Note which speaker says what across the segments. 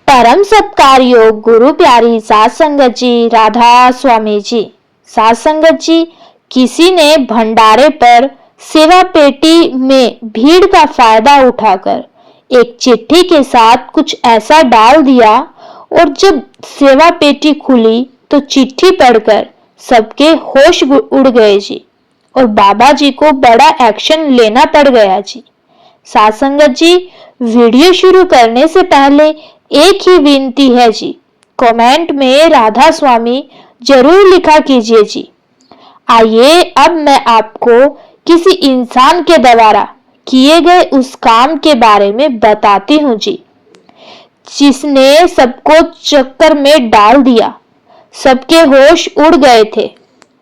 Speaker 1: परम सत्कार योग गुरु प्यारी सात संगत जी, राधा स्वामी जी। सात संगत जी, किसी ने भंडारे पर सेवा पेटी में भीड़ का फायदा उठाकर एक चिट्ठी के साथ कुछ ऐसा डाल दिया और जब सेवा पेटी खुली तो चिट्ठी पढ़कर सबके होश उड़ गए जी और बाबा जी को बड़ा एक्शन लेना पड़ गया जी। सात संगत जी, वीडियो शुरू करने से पहले एक ही विनती है जी, कमेंट में राधा स्वामी जरूर लिखा कीजिए जी। आइए अब मैं आपको किसी इंसान के द्वारा किए गए उस काम के बारे में बताती हूँ जी, जिसने सबको चक्कर में डाल दिया। सबके होश उड़ गए थे।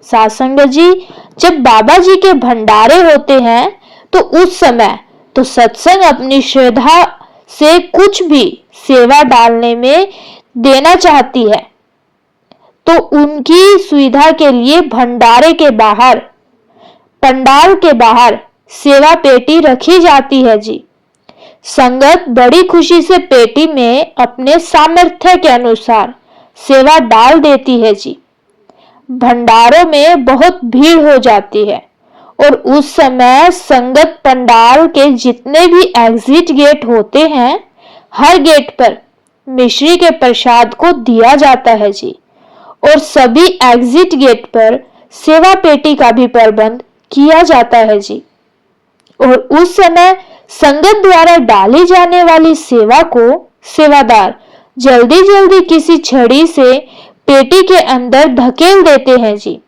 Speaker 1: सात संगत जी, जब बाबा जी के भंडारे होते हैं तो उस समय तो सत्संग अपनी श्रद्धा से कुछ भी सेवा डालने में देना चाहती है तो उनकी सुविधा के लिए भंडारे के बाहर, पंडाल के बाहर सेवा पेटी रखी जाती है जी। संगत बड़ी खुशी से पेटी में अपने सामर्थ्य के अनुसार सेवा डाल देती है जी। भंडारों में बहुत भीड़ हो जाती है और उस समय संगत पंडाल के जितने भी एग्जिट गेट होते हैं, हर गेट पर मिश्री के प्रसाद को दिया जाता है जी और सभी एग्जिट गेट पर सेवा पेटी का भी प्रबंध किया जाता है जी। और उस समय संगत द्वारा डाली जाने वाली सेवा को सेवादार जल्दी जल्दी किसी छड़ी से पेटी के अंदर धकेल देते हैं जी।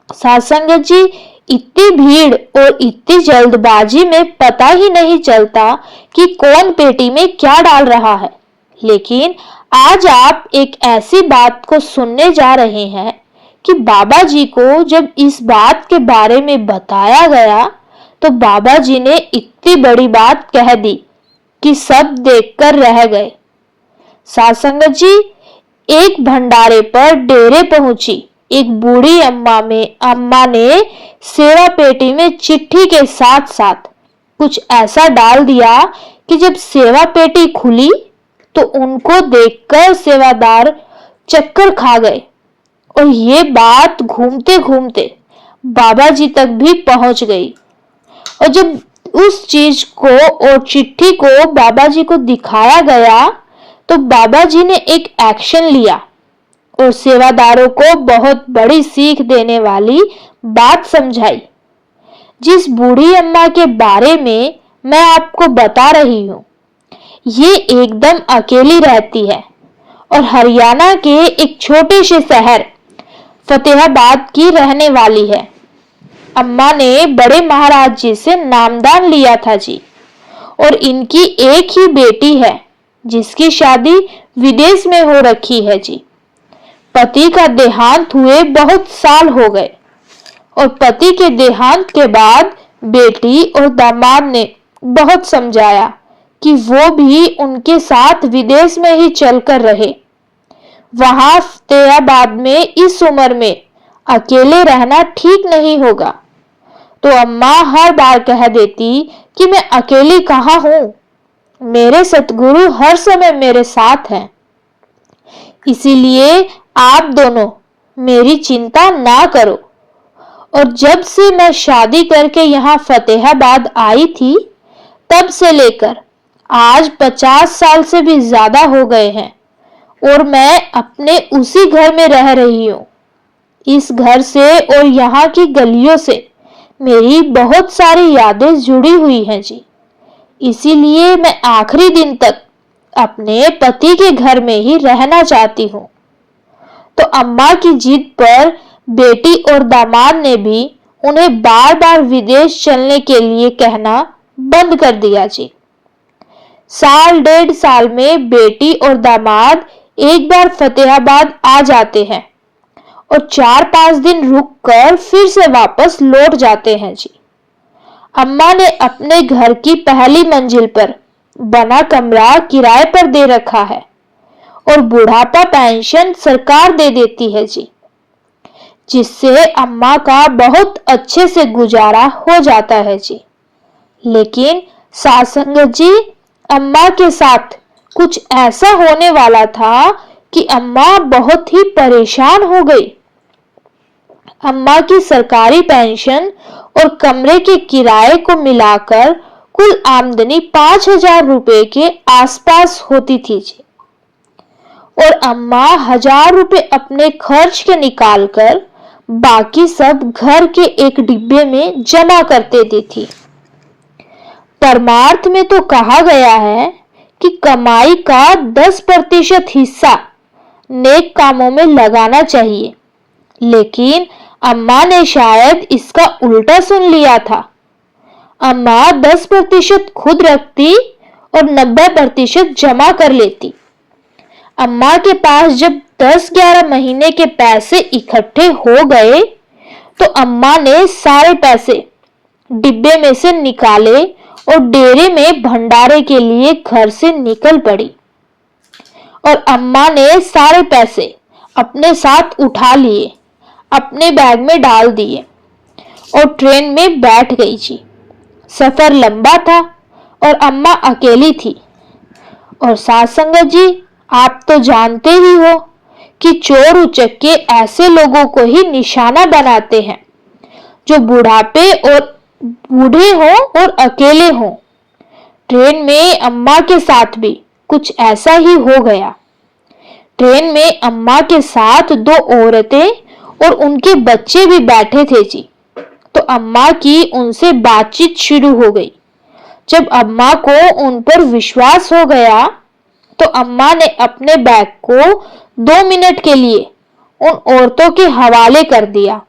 Speaker 1: सात संगत जी, इतनी भीड़ और इतनी जल्दबाजी में पता ही नहीं चलता कि कौन पेटी में क्या डाल रहा है। लेकिन आज आप एक ऐसी बात को सुनने जा रहे हैं कि बाबा जी को जब इस बात के बारे में बताया गया तो बाबा जी ने इतनी बड़ी बात कह दी कि सब देखकर रह गए। सात संगत जी, एक भंडारे पर डेरे पहुंची एक बूढ़ी अम्मा ने सेवा पेटी में चिट्ठी के साथ साथ कुछ ऐसा डाल दिया कि जब सेवा पेटी खुली तो उनको देखकर सेवादार चक्कर खा गए और ये बात घूमते घूमते बाबा जी तक भी पहुंच गई। और जब उस चीज को और चिट्ठी को बाबा जी को दिखाया गया तो बाबा जी ने एक एक्शन लिया और सेवादारों को बहुत बड़ी सीख देने वाली बात समझाई। जिस बूढ़ी अम्मा के बारे में मैं आपको बता रही हूँ, ये एकदम अकेली रहती है और हरियाणा के एक छोटे से शहर फतेहाबाद की रहने वाली है। अम्मा ने बड़े महाराज जी से नामदान लिया था जी और इनकी एक ही बेटी है जिसकी शादी विदेश में हो रखी है जी। पति का देहांत हुए बहुत साल हो गए और पति के देहांत के बाद बेटी और दामाद ने बहुत समझाया कि वो भी उनके साथ विदेश में ही चलकर रहे। वहां फतेहाबाद में इस उम्र में अकेले रहना ठीक नहीं होगा। तो अम्मा हर बार कह देती कि मैं अकेली कहाँ हूँ, मेरे सतगुरु हर समय मेरे साथ हैं। इसीलिए आप दोनों मेरी चिंता ना करो। और जब से मैं शादी करके यहाँ फतेहाबाद आई थी तब से लेकर आज 50 साल से भी ज्यादा हो गए हैं और मैं अपने उसी घर में रह रही हूँ। इस घर से और यहाँ की गलियों से मेरी बहुत सारी यादें जुड़ी हुई हैं जी। इसीलिए मैं आखिरी दिन तक अपने पति के घर में ही रहना चाहती हूँ। तो अम्मा की जिद पर बेटी और दामाद ने भी उन्हें बार बार विदेश चलने के लिए कहना बंद कर दिया जी। साल डेढ़ साल में बेटी और दामाद एक बार फतेहाबाद आ जाते हैं और 4-5 दिन रुककर फिर से वापस लौट जाते हैं जी। अम्मा ने अपने घर की पहली मंजिल पर बना कमरा किराए पर दे रखा है और बुढ़ापा पेंशन सरकार दे देती है जी, जिससे अम्मा का बहुत अच्छे से गुजारा हो जाता है जी। लेकिन सात संगत जी, अम्मा के साथ कुछ ऐसा होने वाला था कि अम्मा बहुत ही परेशान हो गई। अम्मा की सरकारी पेंशन और कमरे के किराए को मिलाकर कुल आमदनी 5,000 रुपए के आसपास होती थी जी। और अम्मा 1,000 रुपए अपने खर्च के निकालकर बाकी सब घर के एक डिब्बे में जमा कर देती थी। परमार्थ में तो कहा गया है कि कमाई का 10% हिस्सा नेक कामों में लगाना चाहिए, लेकिन अम्मा ने शायद इसका उल्टा सुन लिया था। अम्मा 10% खुद रखती और 90% जमा कर लेती। अम्मा के पास जब 10-11 महीने के पैसे इकट्ठे हो गए तो अम्मा ने सारे पैसे डिब्बे में से निकाले और डेरे में भंडारे के लिए घर से निकल पड़ी। और अम्मा ने सारे पैसे अपने साथ उठा लिए, अपने बैग में डाल दिए और ट्रेन में बैठ गई जी। सफर लंबा था और अम्मा अकेली थी। और साथ संगत जी, आप तो जानते ही हो कि चोर उचक्के ऐसे लोगों को ही निशाना बनाते हैं जो बुढ़ापे और बूढ़े हो और अकेले हो। ट्रेन में अम्मा के साथ भी कुछ ऐसा ही हो गया। ट्रेन में अम्मा के साथ 2 औरतें और उनके बच्चे भी बैठे थे जी। तो अम्मा की उनसे बातचीत शुरू हो गई। जब अम्मा को उन पर विश्वास हो गया तो अम्मा ने अपने बैग को 2 मिनट के लिए उन औरतों के हवाले कर दिया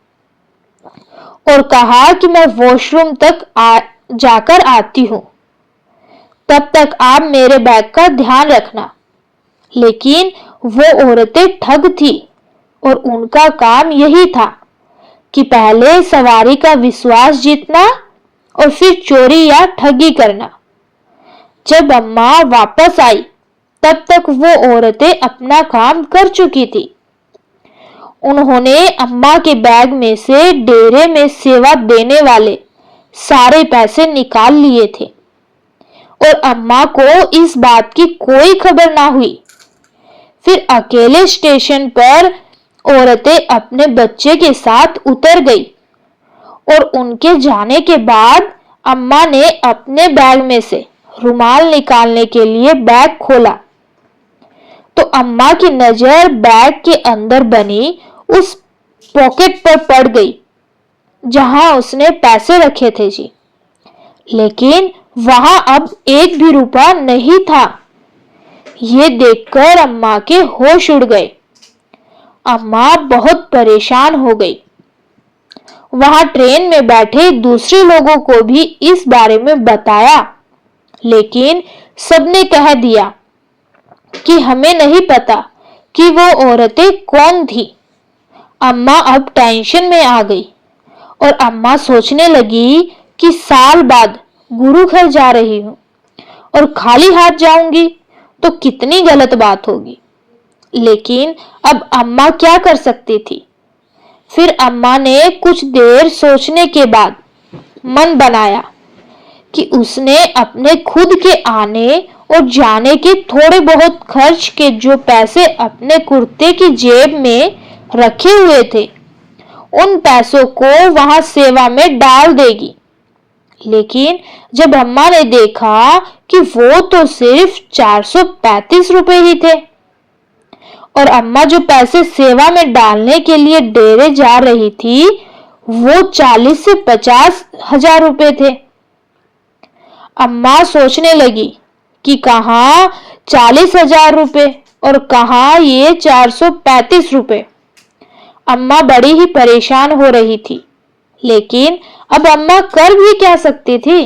Speaker 1: और कहा कि मैं वॉशरूम तक जाकर आती हूँ, तब तक आप मेरे बैग का ध्यान रखना। लेकिन वो औरतें ठग थी और उनका काम यही था कि पहले सवारी का विश्वास जीतना और फिर चोरी या ठगी करना। जब अम्मा वापस आई तब तक वो औरतें अपना काम कर चुकी थी। उन्होंने अम्मा के बैग में से डेरे में सेवा देने वाले सारे पैसे निकाल लिए थे और अम्मा को इस बात की कोई खबर ना हुई। फिर अकेले स्टेशन पर औरतें अपने बच्चे के साथ उतर गई और उनके जाने के बाद अम्मा ने अपने बैग में से रुमाल निकालने के लिए बैग खोला तो अम्मा की नजर बैग के अंदर बनी उस पॉकेट पर पड़ गई जहां उसने पैसे रखे थे जी। लेकिन वहां अब एक भी रुपया नहीं था। ये देखकर अम्मा के होश उड़ गए। अम्मा बहुत परेशान हो गई। वहां ट्रेन में बैठे दूसरे लोगों को भी इस बारे में बताया, लेकिन सबने कह दिया कि हमें नहीं पता कि वो औरतें कौन थी। अम्मा अब टेंशन में आ गई और अम्मा सोचने लगी कि साल बाद गुरु घर जा रही हूं और खाली हाथ जाऊंगी तो कितनी गलत बात होगी। लेकिन अब अम्मा क्या कर सकती थी। फिर अम्मा ने कुछ देर सोचने के बाद मन बनाया कि उसने अपने खुद के आने और जाने के थोड़े बहुत खर्च के जो पैसे अपने कुर्ते की जेब में रखे हुए थे, उन पैसों को वहां सेवा में डाल देगी। लेकिन जब अम्मा ने देखा कि वो तो सिर्फ 435 रुपए ही थे और अम्मा जो पैसे सेवा में डालने के लिए डेरे जा रही थी वो 40 से 50 हजार रुपए थे। अम्मा सोचने लगी कि कहाँ 40,000 रुपए और कहाँ ये 435 रुपए। अम्मा बड़ी ही परेशान हो रही थी, लेकिन अब अम्मा कर भी क्या सकती थी।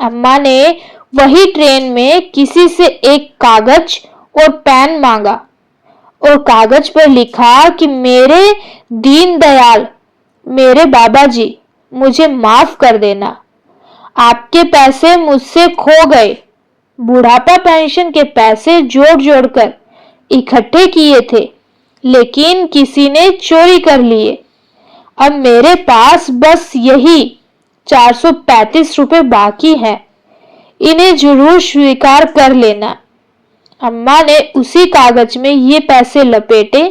Speaker 1: अम्मा ने वही ट्रेन में किसी से एक कागज और पेन मांगा और कागज पर लिखा कि मेरे दीनदयाल, मेरे बाबा जी, मुझे माफ कर देना। आपके पैसे मुझसे खो गए। बुढ़ापा पेंशन के पैसे जोड़ जोड़ कर इकट्ठे किए थे, लेकिन किसी ने चोरी कर लिए। अब मेरे पास बस यही 435 रुपए बाकी है। इन्हें जरूर स्वीकार कर लेना। अम्मा ने उसी कागज में ये पैसे लपेटे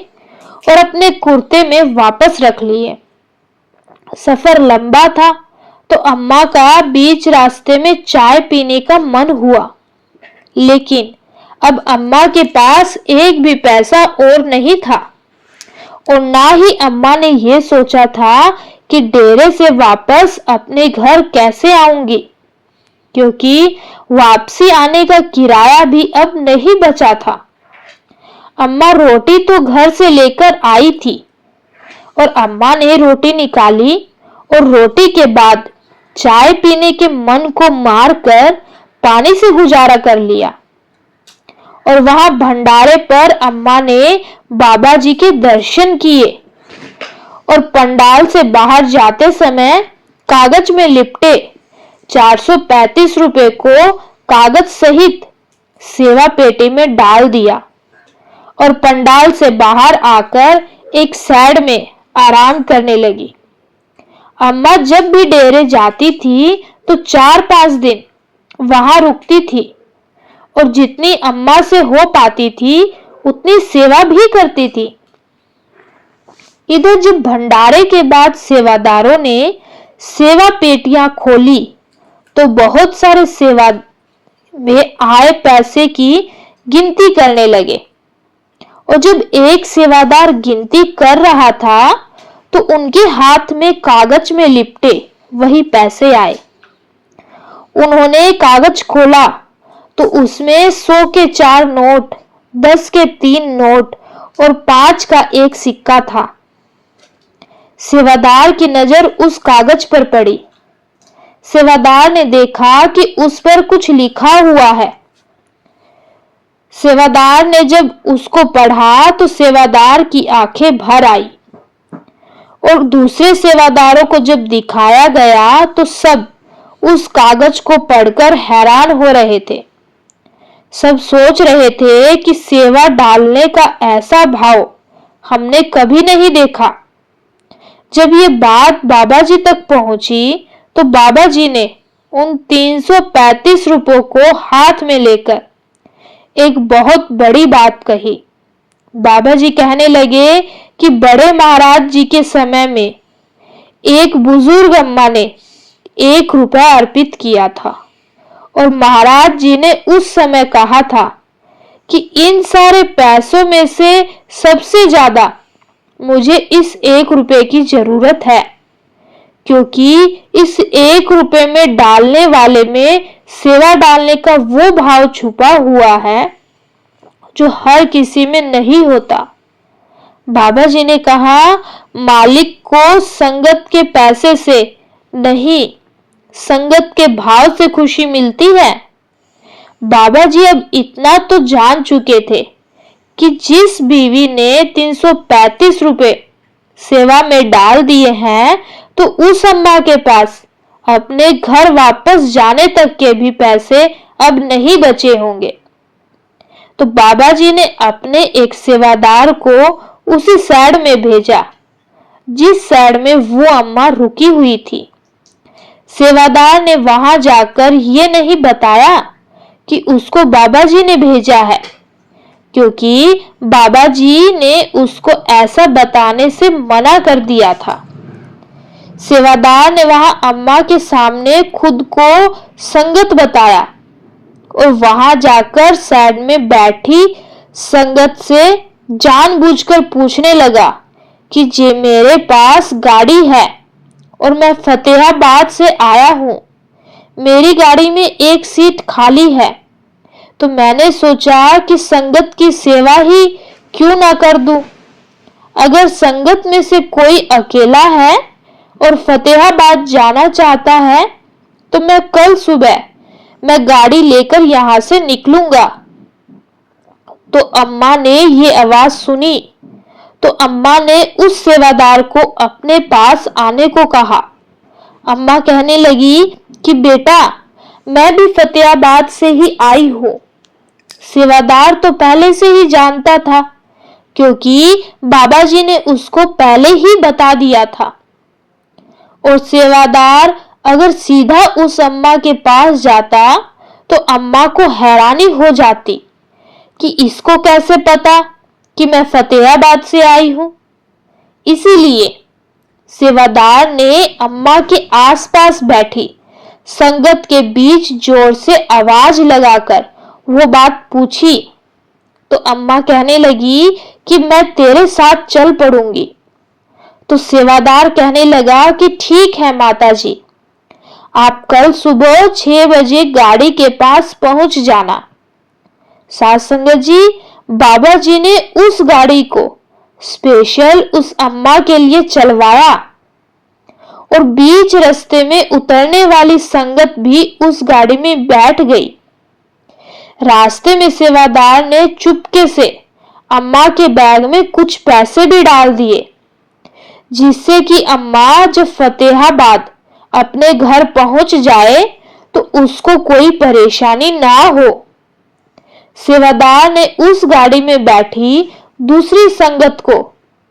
Speaker 1: और अपने कुर्ते में वापस रख लिए। सफर लंबा था तो अम्मा का बीच रास्ते में चाय पीने का मन हुआ, लेकिन अब अम्मा के पास एक भी पैसा और नहीं था और ना ही अम्मा ने यह सोचा था कि डेरे से वापस अपने घर कैसे आऊंगी, क्योंकि वापसी आने का किराया भी अब नहीं बचा था। अम्मा रोटी तो घर से लेकर आई थी और अम्मा ने रोटी निकाली और रोटी के बाद चाय पीने के मन को मारकर पानी से गुजारा कर लिया। और वहां भंडारे पर अम्मा ने बाबा जी के दर्शन किए और पंडाल से बाहर जाते समय कागज में लिपटे 435 रुपए को कागज सहित सेवा पेटी में डाल दिया और पंडाल से बाहर आकर एक साइड में आराम करने लगी। अम्मा जब भी डेरे जाती थी तो 4-5 दिन वहां रुकती थी और जितनी अम्मा से हो पाती थी उतनी सेवा भी करती थी। इधर जब भंडारे के बाद सेवादारों ने सेवा पेटियां खोली तो बहुत सारे सेवा में आए पैसे की गिनती करने लगे और जब एक सेवादार गिनती कर रहा था तो उनके हाथ में कागज में लिपटे वही पैसे आए। उन्होंने कागज खोला तो उसमें 100 के 4 नोट, 10 के 3 नोट और 5 का एक सिक्का था। सेवादार की नजर उस कागज पर पड़ी। सेवादार ने देखा कि उस पर कुछ लिखा हुआ है। सेवादार ने जब उसको पढ़ा तो सेवादार की आंखें भर आई और दूसरे सेवादारों को जब दिखाया गया तो सब उस कागज को पढ़कर हैरान हो रहे थे। सब सोच रहे थे कि सेवा डालने का ऐसा भाव हमने कभी नहीं देखा। जब ये बात बाबा जी तक पहुंची तो बाबा जी ने उन 335 रुपयों को हाथ में लेकर एक बहुत बड़ी बात कही। बाबा जी कहने लगे कि बड़े महाराज जी के समय में एक बुजुर्ग अम्मा ने 1 रुपया अर्पित किया था और महाराज जी ने उस समय कहा था कि इन सारे पैसों में से सबसे ज्यादा मुझे इस 1 रुपये की जरूरत है, क्योंकि इस 1 रुपये में डालने वाले में सेवा डालने का वो भाव छुपा हुआ है जो हर किसी में नहीं होता। बाबा जी ने कहा, मालिक को संगत के पैसे से नहीं, संगत के भाव से खुशी मिलती है। बाबा जी अब इतना तो जान चुके थे कि जिस बीवी ने 335 रुपए सेवा में डाल दिए हैं तो उस अम्मा के पास अपने घर वापस जाने तक के भी पैसे अब नहीं बचे होंगे। तो बाबा जी ने अपने एक सेवादार को उसी साइड में भेजा जिस साइड में वो अम्मा रुकी हुई थी। सेवादार ने वहां जाकर ये नहीं बताया कि उसको बाबा जी ने भेजा है, क्योंकि बाबा जी ने उसको ऐसा बताने से मना कर दिया था। सेवादार ने वहां अम्मा के सामने खुद को संगत बताया और वहां जाकर साइड में बैठी संगत से जानबूझकर पूछने लगा कि जे मेरे पास गाड़ी है और मैं फतेहाबाद से आया हूं, मेरी गाड़ी में एक सीट खाली है, तो मैंने सोचा कि संगत की सेवा ही क्यों ना कर दूं। अगर संगत में से कोई अकेला है और फतेहाबाद जाना चाहता है तो मैं कल सुबह गाड़ी लेकर यहां से निकलूंगा। तो अम्मा ने ये आवाज सुनी तो अम्मा ने उस सेवादार को अपने पास आने को कहा। अम्मा कहने लगी कि बेटा, मैं भी फतेहाबाद से ही आई हूं। सेवादार तो पहले से ही जानता था, क्योंकि बाबा जी ने उसको पहले ही बता दिया था। और सेवादार अगर सीधा उस अम्मा के पास जाता तो अम्मा को हैरानी हो जाती कि इसको कैसे पता कि मैं फतेहाबाद से आई हूं। इसीलिए सेवादार ने अम्मा के आसपास बैठी संगत के बीच जोर से आवाज लगाकर वो बात पूछी। तो अम्मा कहने लगी कि मैं तेरे साथ चल पड़ूंगी। तो सेवादार कहने लगा कि ठीक है माताजी, आप कल सुबह 6 बजे गाड़ी के पास पहुंच जाना। साथ संगत जी, बाबा जी ने उस गाड़ी को स्पेशल उस अम्मा के लिए चलवाया और बीच रास्ते में उतरने वाली संगत भी उस गाड़ी में बैठ गई। रास्ते में सेवादार ने चुपके से अम्मा के बैग में कुछ पैसे भी डाल दिए, जिससे कि अम्मा जब फतेहाबाद अपने घर पहुंच जाए तो उसको कोई परेशानी ना हो। सेवादार ने उस गाड़ी में बैठी दूसरी संगत को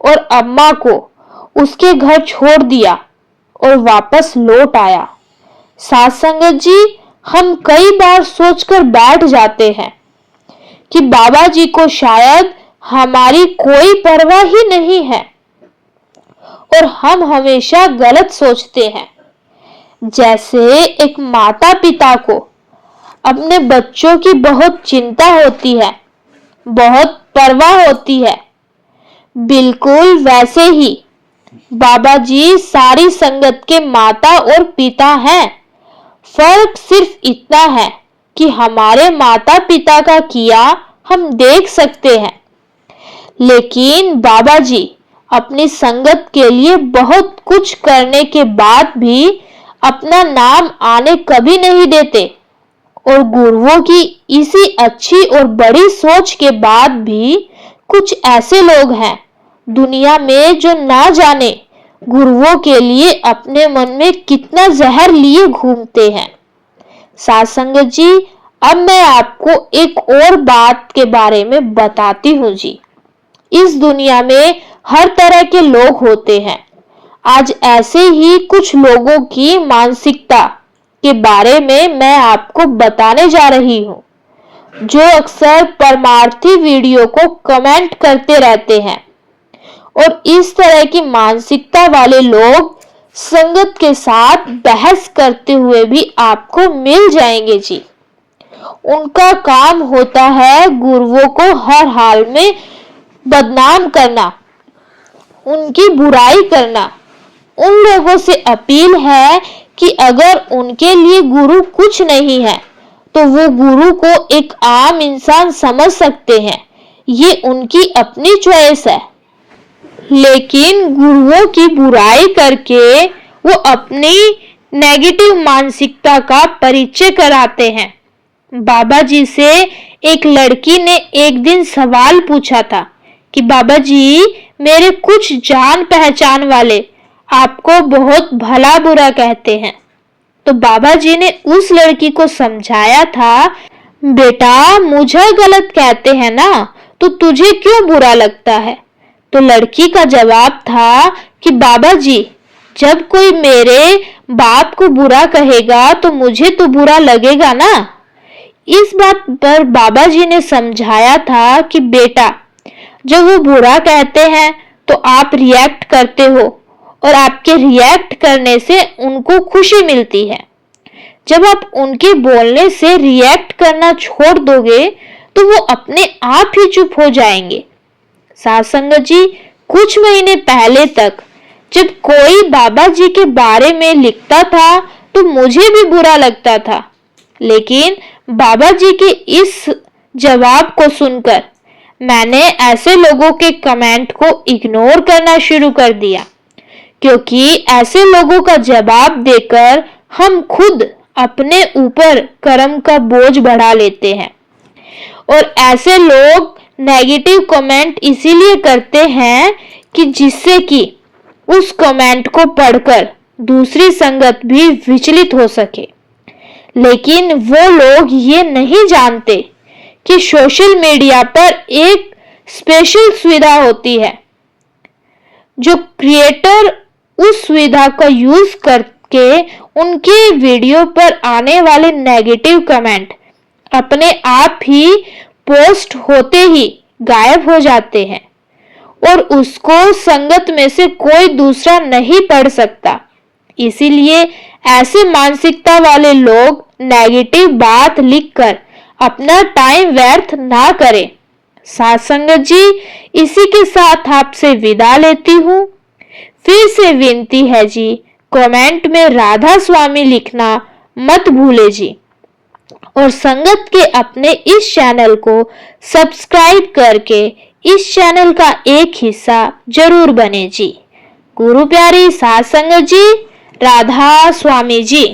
Speaker 1: और अम्मा को उसके घर छोड़ दिया और वापस लौट आया। साथ संगत जी, हम कई बार सोचकर बैठ जाते हैं कि बाबा जी को शायद हमारी कोई परवाह ही नहीं है और हम हमेशा गलत सोचते हैं। जैसे एक माता पिता को अपने बच्चों की बहुत चिंता होती है, बहुत परवाह होती है, बिल्कुल वैसे ही बाबा जी सारी संगत के माता और पिता हैं। फर्क सिर्फ इतना है कि हमारे माता पिता का किया हम देख सकते हैं, लेकिन बाबा जी अपनी संगत के लिए बहुत कुछ करने के बाद भी अपना नाम आने कभी नहीं देते और गुरुओं की इसी अच्छी और बड़ी सोच के बाद भी कुछ ऐसे लोग हैं दुनिया में जो ना जाने गुरुओं के लिए अपने मन में कितना जहर लिए घूमते हैं। साथ संगत जी, अब मैं आपको एक और बात के बारे में बताती हूँ जी। इस दुनिया में हर तरह के लोग होते हैं। आज ऐसे ही कुछ लोगों की मानसिकता के बारे में मैं आपको बताने जा रही हूँ, जो अक्सर परमार्थी वीडियो को कमेंट करते रहते हैं और इस तरह की मानसिकता वाले लोग संगत के साथ बहस करते हुए भी आपको मिल जाएंगे जी। उनका काम होता है गुरुओं को हर हाल में बदनाम करना, उनकी बुराई करना। उन लोगों से अपील है कि अगर उनके लिए गुरु कुछ नहीं है तो वो गुरु को एक आम इंसान समझ सकते हैं, ये उनकी अपनी चॉइस है। लेकिन गुरुओं की बुराई करके वो अपनी नेगेटिव मानसिकता का परिचय कराते हैं। बाबा जी से एक लड़की ने एक दिन सवाल पूछा था कि बाबा जी, मेरे कुछ जान पहचान वाले आपको बहुत भला बुरा कहते हैं। तो बाबा जी ने उस लड़की को समझाया था, बेटा मुझे गलत कहते हैं ना, तो तुझे क्यों बुरा लगता है। तो लड़की का जवाब था कि बाबा जी, जब कोई मेरे बाप को बुरा कहेगा तो मुझे तो बुरा लगेगा ना। इस बात पर बाबा जी ने समझाया था कि बेटा, जब वो बुरा कहते हैं तो आप रिएक्ट करते हो और आपके रिएक्ट करने से उनको खुशी मिलती है। जब आप उनके बोलने से रिएक्ट करना छोड़ दोगे तो वो अपने आप ही चुप हो जाएंगे। साथ संगत जी, कुछ महीने पहले तक जब कोई बाबा जी के बारे में लिखता था तो मुझे भी बुरा लगता था, लेकिन बाबा जी के इस जवाब को सुनकर मैंने ऐसे लोगों के कमेंट को इग्नोर करना शुरू कर दिया, क्योंकि ऐसे लोगों का जवाब देकर हम खुद अपने ऊपर कर्म का बोझ बढ़ा लेते हैं। और ऐसे लोग नेगेटिव कमेंट इसीलिए करते हैं कि जिससे कि उस कमेंट को पढ़कर दूसरी संगत भी विचलित हो सके। लेकिन वो लोग ये नहीं जानते कि सोशल मीडिया पर एक स्पेशल सुविधा होती है, जो क्रिएटर उस सुविधा का यूज करके उनके वीडियो पर आने वाले नेगेटिव कमेंट अपने आप ही पोस्ट होते ही गायब हो जाते हैं और उसको संगत में से कोई दूसरा नहीं पढ़ सकता। इसीलिए ऐसे मानसिकता वाले लोग नेगेटिव बात लिखकर अपना टाइम व्यर्थ ना करें। साथ संगत जी, इसी के साथ आपसे विदा लेती हूँ। फिर से विनती है जी, कमेंट में राधा स्वामी लिखना मत भूले जी, और संगत के अपने इस चैनल को सब्सक्राइब करके इस चैनल का एक हिस्सा जरूर बने जी। गुरु प्यारी साथ संगत जी, राधा स्वामी जी।